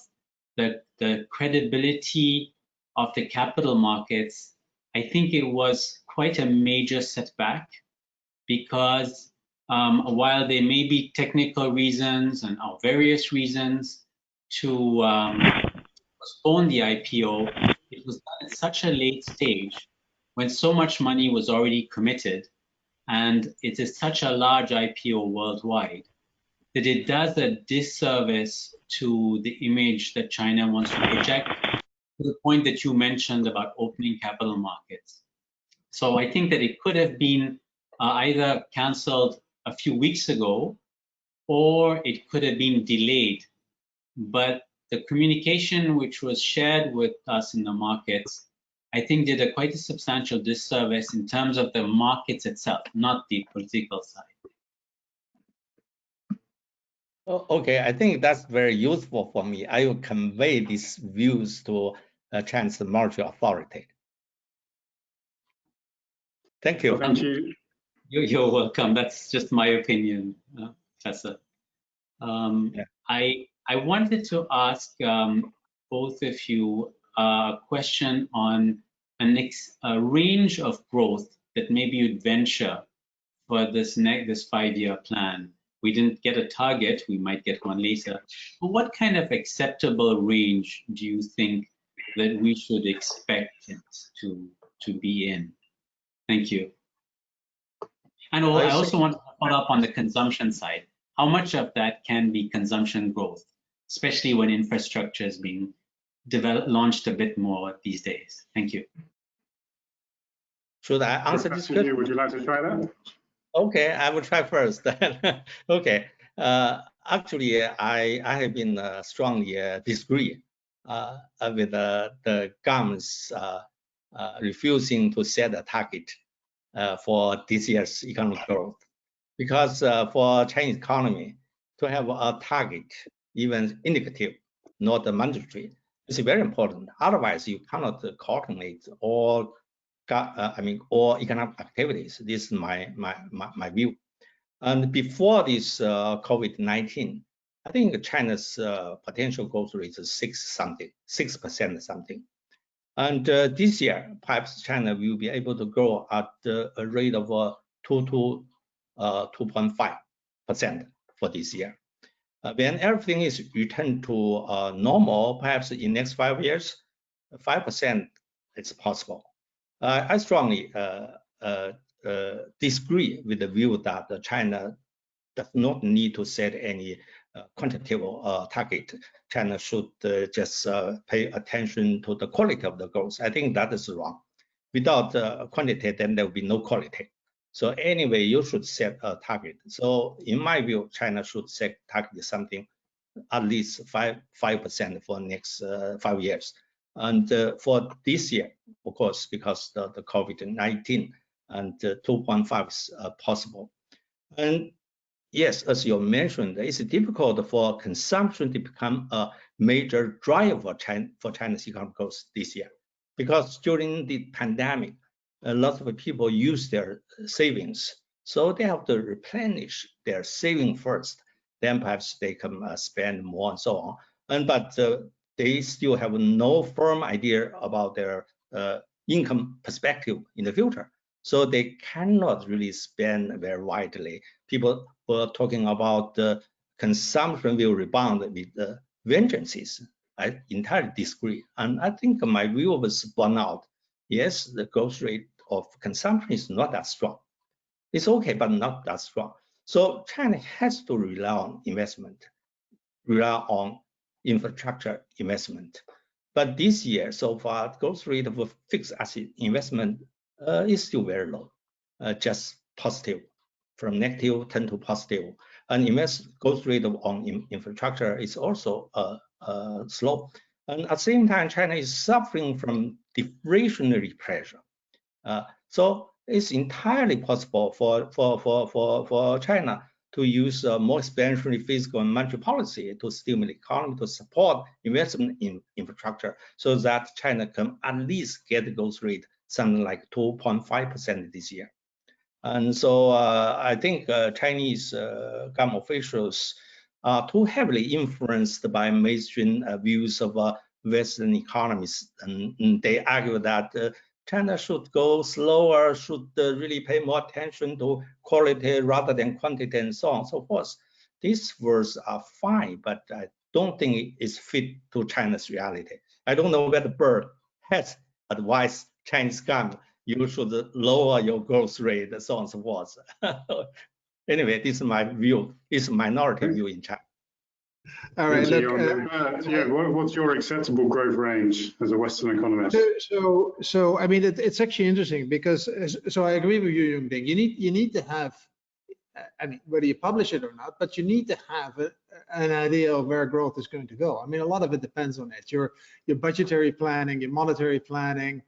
the credibility of the capital markets, I think it was quite a major setback, because while there may be technical reasons and various reasons to postpone the IPO, it was done at such a late stage when so much money was already committed, and it is such a large IPO worldwide, that it does a disservice to the image that China wants to project the point that you mentioned about opening capital markets. So I think that it could have been either canceled a few weeks ago, or it could have been delayed. But the communication which was shared with us in the markets, I think did quite a substantial disservice in terms of the markets itself, not the political side.
Okay, I think that's very useful for me. I will convey these views to China's monetary authority. Thank you.
Well, thank you.
You're welcome. That's just my opinion, Professor.
Yeah.
I wanted to ask both of you a question on a range of growth that maybe you'd venture for this 5-year plan. We didn't get a target, we might get one later. But what kind of acceptable range do you think that we should expect it to be in? Thank you. And I also want to follow up on the consumption side. How much of that can be consumption growth, especially when infrastructure is being launched a bit more these days? Thank you.
Should I answer this question?
Would you like to try that?
Okay, I will try first. Okay, actually, I have been strongly disagree with the government's refusing to set a target for this year's economic growth, because for Chinese economy to have a target, even indicative, not mandatory, is very important. Otherwise, you cannot coordinate all all economic activities. This is my view. And before this COVID-19, I think China's potential growth rate is 6% something. And this year, perhaps China will be able to grow at a rate of 2 to 2.5% for this year. When everything is returned to normal, perhaps in next 5 years, 5% is possible. I strongly disagree with the view that China does not need to set any quantitative target. China should just pay attention to the quality of the growth. I think that is wrong. Without quantity, then there will be no quality. So anyway, you should set a target. So in my view, China should set target something at least 5% for next 5 years. And for this year, of course, because the COVID-19, and 2.5 is possible. And yes, as you mentioned, it's difficult for consumption to become a major driver for China's economic growth this year, because during the pandemic, a lot of people use their savings, so they have to replenish their saving first. Then perhaps they can spend more and so on. But they still have no firm idea about their income perspective in the future. So they cannot really spend very widely. People were talking about the consumption will rebound with the vengeances. I entirely disagree. And I think my view was borne out. Yes, the growth rate of consumption is not that strong. It's okay, but not that strong. So China has to rely on investment, rely on infrastructure investment. But this year, so far, the growth rate of fixed asset investment is still very low, just positive, from negative turn to positive. And growth rate on infrastructure is also slow. And at the same time, China is suffering from deflationary pressure. So it's entirely possible for China to use more expansionary fiscal and monetary policy to stimulate the economy, to support investment in infrastructure, so that China can at least get the growth rate something like 2.5% this year. And so I think Chinese government officials are too heavily influenced by mainstream views of Western economies, and they argue that China should go slower, should really pay more attention to quality rather than quantity, and so on and so forth. These words are fine, but I don't think it's fit to China's reality. I don't know whether Bert has advised Chinese government, you should lower your growth rate, and so on and so forth. Anyway, this is my view. It's a minority view in China.
All right, look,
what's your acceptable growth range as a Western economist?
So I mean, it's actually interesting because, so I agree with you, Yongding. You need to have, I mean, whether you publish it or not, but you need to have an idea of where growth is going to go. I mean, a lot of it depends on it. Your budgetary planning, your monetary planning,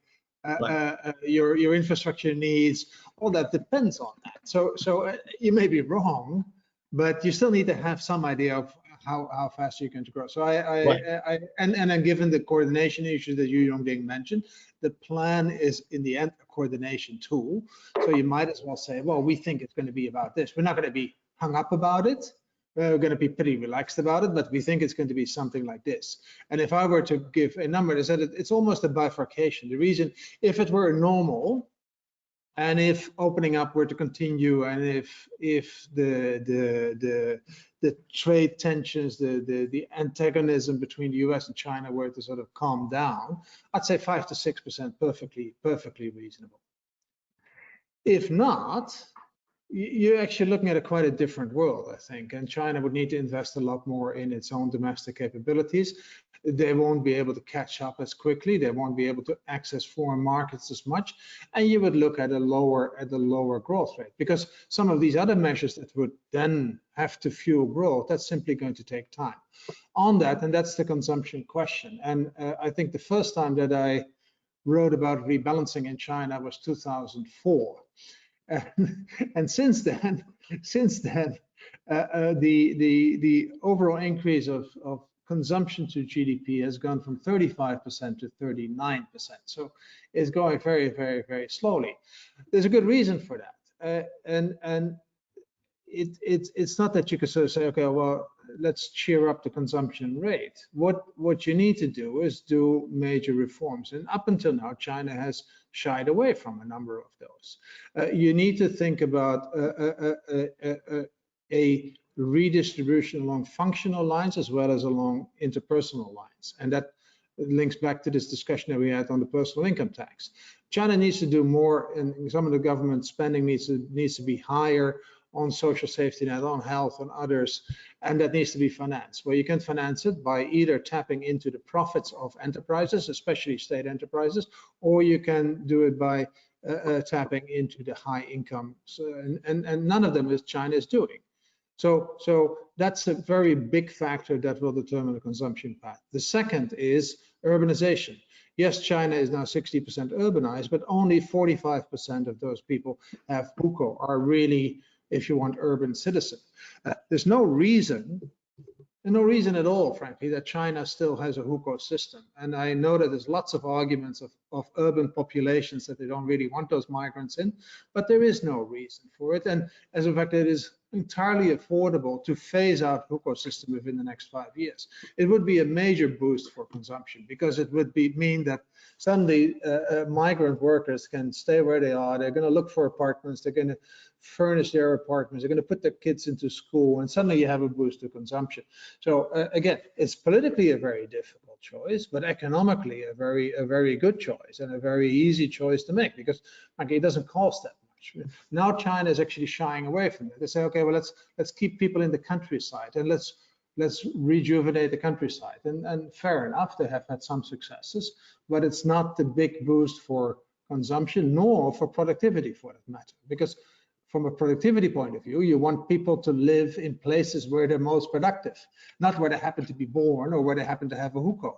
your infrastructure needs, all that depends on that. So you may be wrong, but you still need to have some idea of how fast you're going to grow. So and then given the coordination issues that you, Yongding, mentioned, the plan is in the end a coordination tool. So you might as well say, well, we think it's going to be about this. We're not going to be hung up about it. We're going to be pretty relaxed about it, but we think it's going to be something like this. And if I were to give a number, it's almost a bifurcation. The reason, if it were normal, and if opening up were to continue, and if the trade tensions, the antagonism between the US and China were to sort of calm down, I'd say 5 to 6% perfectly reasonable. If not, you're actually looking at quite a different world, I think, and China would need to invest a lot more in its own domestic capabilities. They won't be able to catch up as quickly. They won't be able to access foreign markets as much, and you would look at a lower growth rate, because some of these other measures that would then have to fuel growth, that's simply going to take time. On that, and that's the consumption question. And I think the first time that I wrote about rebalancing in China was 2004. And since then, the overall increase of consumption to GDP has gone from 35% to 39%. So it's going very, very, very slowly. There's a good reason for that, and it's not that you could sort of say, okay, well, let's cheer up the consumption rate. What you need to do is do major reforms, and up until now, China has shied away from a number of those. You need to think about a redistribution along functional lines as well as along interpersonal lines, and that links back to this discussion that we had on the personal income tax. China needs to do more, and some of the government spending needs to be higher on social safety net, on health, on others, and that needs to be financed. Well, you can finance it by either tapping into the profits of enterprises, especially state enterprises, or you can do it by tapping into the high income, and none of them is China is doing. So that's a very big factor that will determine the consumption path. The second is urbanization. Yes, China is now 60% urbanized, but only 45% of those people have hukou, are really, if you want, urban citizen. There's no reason at all, frankly, that China still has a hukou system. And I know that there's lots of arguments of urban populations that they don't really want those migrants in, but there is no reason for it. And as a fact, it is entirely affordable to phase out hukou system within the next 5 years. It would be a major boost for consumption, because it would mean that suddenly migrant workers can stay where they are. They're going to look for apartments. They're going to furnish their apartments. They're going to put their kids into school, and suddenly you have a boost to consumption. So again, it's politically a very difficult choice, but economically a very good choice, and a very easy choice to make, because okay, it doesn't cost that much. Now China is actually shying away from it. They say, okay, well, let's keep people in the countryside, and let's rejuvenate the countryside. And fair enough, they have had some successes, but it's not the big boost for consumption, nor for productivity, for that matter. Because from a productivity point of view, you want people to live in places where they're most productive, not where they happen to be born or where they happen to have a hukou.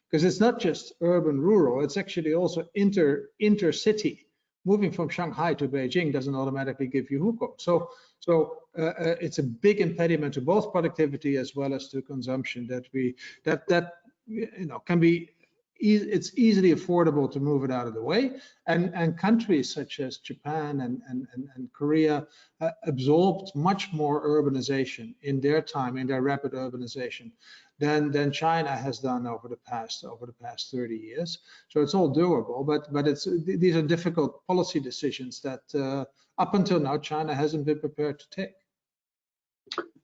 Because it's not just urban, rural, it's actually also intercity. Moving from Shanghai to Beijing doesn't automatically give you hukou. So it's a big impediment to both productivity as well as to consumption that can be. It's easily affordable to move it out of the way, and countries such as Japan and Korea absorbed much more urbanization in their time, in their rapid urbanization, than China has done over the past 30 years. So it's all doable, but these are difficult policy decisions that up until now China hasn't been prepared to take.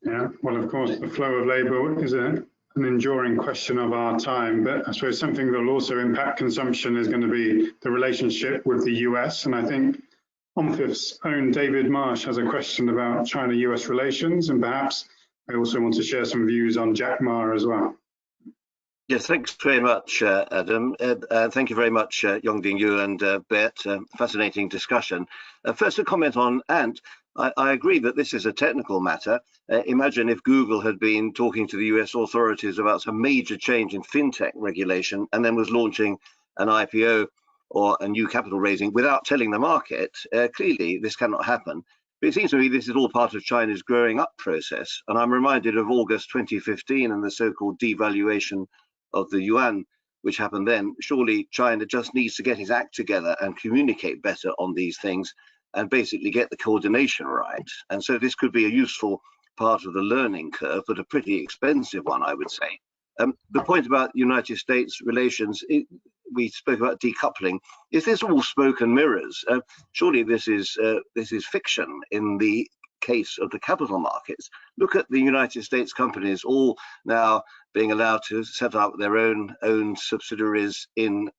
Yeah, well, of course, the flow of labour is an enduring question of our time, but I suppose something that will also impact consumption is going to be the relationship with the US. And I think OMFIF's own David Marsh has a question about China-US relations, and perhaps I also want to share some views on Jack Ma as well.
Yes, thanks very much, Adam. Thank you very much, Yongding Yu and Bert. Fascinating discussion. First, a comment on Ant. I agree that this is a technical matter. Imagine if Google had been talking to the US authorities about some major change in fintech regulation and then was launching an IPO or a new capital raising without telling the market. Clearly, this cannot happen. But it seems to me this is all part of China's growing up process. And I'm reminded of August 2015 and the so-called devaluation of the yuan, which happened then. Surely China just needs to get its act together and communicate better on these things and basically get the coordination right. And so this could be a useful part of the learning curve, but a pretty expensive one, I would say. The point about United States relations, we spoke about decoupling. Is this all smoke and mirrors? Surely this is fiction in the case of the capital markets. Look at the United States companies all now being allowed to set up their own subsidiaries in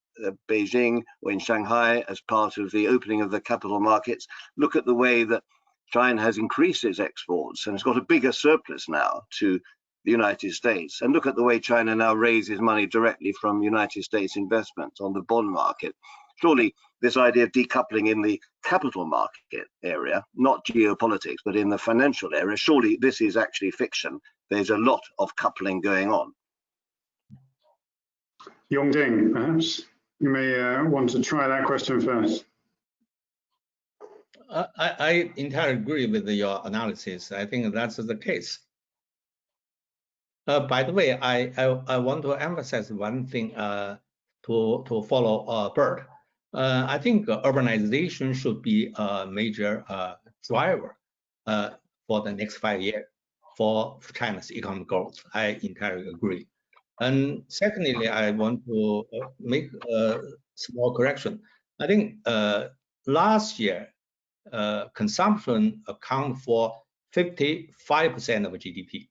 Beijing or in Shanghai as part of the opening of the capital markets. Look at the way that China has increased its exports and has got a bigger surplus now to the United States. And look at the way China now raises money directly from United States investments on the bond market. Surely this idea of decoupling in the capital market area, not geopolitics, but in the financial area, surely this is actually fiction. There's a lot of coupling going on.
Yongding, perhaps you may want to try that question first.
I entirely agree with your analysis. I think that's the case. By the way, I want to emphasize one thing to follow Bert. I think urbanization should be a major driver for the next 5 years for China's economic growth. I entirely agree. And secondly, I want to make a small correction. I think last year, consumption accounted for 55% of GDP.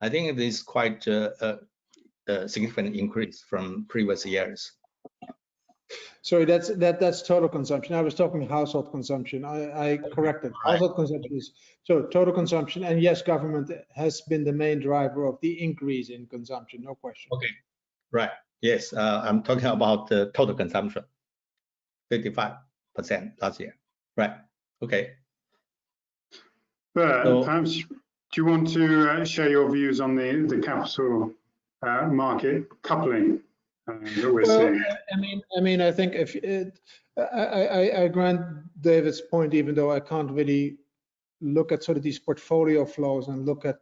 I think this is quite a significant increase from previous years.
Sorry, that's total consumption. I was talking household consumption. I corrected. Right. Household consumption is so total consumption, and yes, government has been the main driver of the increase in consumption, no question.
Okay, right. Yes, I'm talking about the total consumption, 55% last year. Right. Okay.
But perhaps, do you want to share your views on the capital market coupling that we're seeing?
I mean, I think if I grant David's point, even though I can't really look at sort of these portfolio flows and look at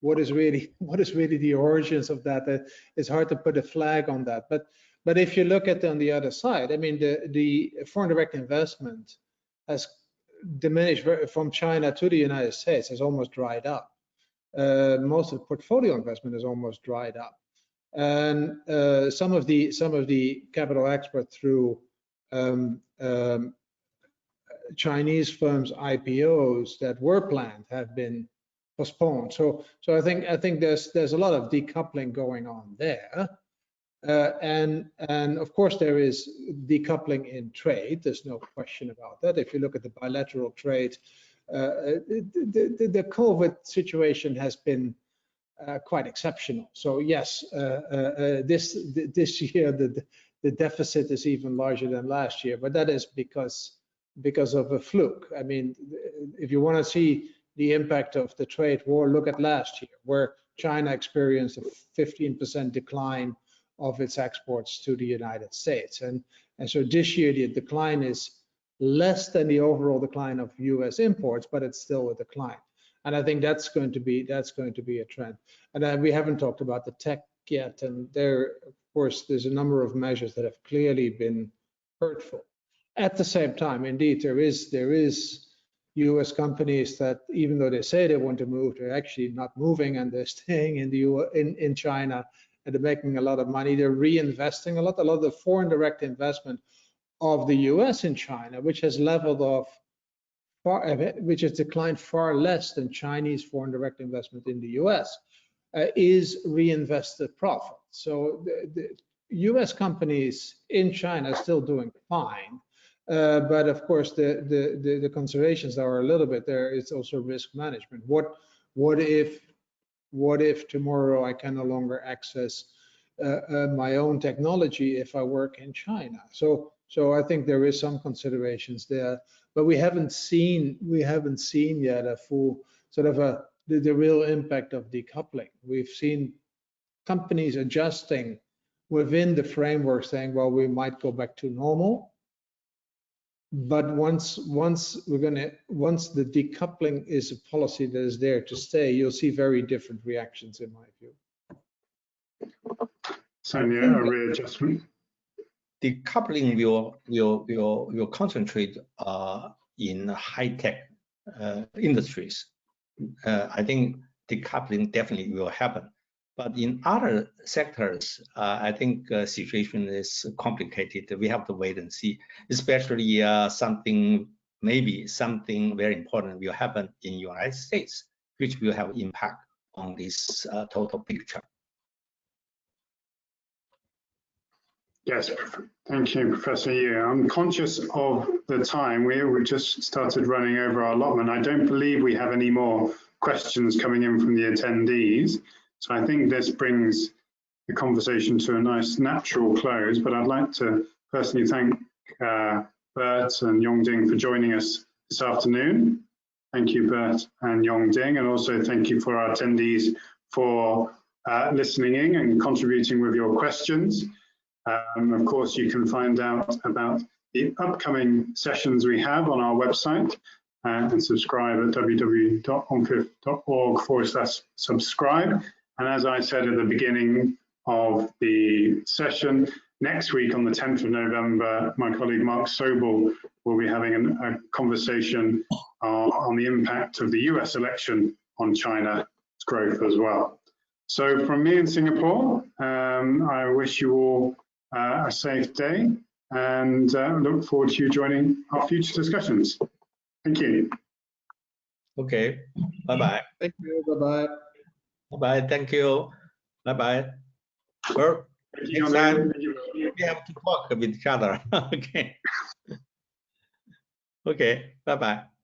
what is really the origins of that. It's hard to put a flag on that. But if you look at on the other side, I mean, the foreign direct investment has diminished from China to the United States, has almost dried up. Most of the portfolio investment has almost dried up. And some of the capital export through Chinese firms' IPOs that were planned have been postponed. So I think there's a lot of decoupling going on there, and of course there is decoupling in trade. There's no question about that. If you look at the bilateral trade, the COVID situation has been quite exceptional. So yes, this year the deficit is even larger than last year, but that is because of a fluke. I mean, if you want to see the impact of the trade war, look at last year, where China experienced a 15% decline of its exports to the United States, and so this year the decline is less than the overall decline of U.S. imports, but it's still a decline. And I think that's going to be a trend. And we haven't talked about the tech yet, and there, of course, there's a number of measures that have clearly been hurtful. At the same time, indeed, there is U.S. companies that, even though they say they want to move, they're actually not moving, and they're staying in China, and they're making a lot of money. They're reinvesting a lot of the foreign direct investment of the U.S. in China, which has leveled off, which has declined far less than Chinese foreign direct investment in the U.S., is reinvested profit. So the U.S. companies in China are still doing fine, but of course the considerations are a little bit there. It's also risk management. What if what if tomorrow I can no longer access my own technology if I work in China? So I think there is some considerations there, but we haven't seen yet a full sort of the real impact of decoupling. We've seen companies adjusting within the framework, saying, well, we might go back to normal. But once the decoupling is a policy that is there to stay, you'll see very different reactions, in my view.
So yeah, a readjustment.
Decoupling will concentrate in high-tech industries. I think decoupling definitely will happen. But in other sectors, I think situation is complicated. We have to wait and see, especially maybe something very important will happen in the United States, which will have impact on this total picture.
Yes, thank you, Professor Yu. I'm conscious of the time. We just started running over our allotment. I don't believe we have any more questions coming in from the attendees. So I think this brings the conversation to a nice natural close, but I'd like to personally thank Bert and Yongding for joining us this afternoon. Thank you, Bert and Yongding, and also thank you for our attendees for listening in and contributing with your questions. Of course, you can find out about the upcoming sessions we have on our website and subscribe at www.onfif.org/subscribe. And as I said at the beginning of the session, next week on the 10th of November, my colleague Mark Sobel will be having a conversation on the impact of the US election on China's growth as well. So from me in Singapore, I wish you all a safe day and look forward to you joining our future discussions. Thank you.
Okay, bye-bye.
Thank you, bye-bye.
Bye-bye, thank you. Bye-bye. Bert, next time we have to talk with each other. Okay. Okay, bye-bye.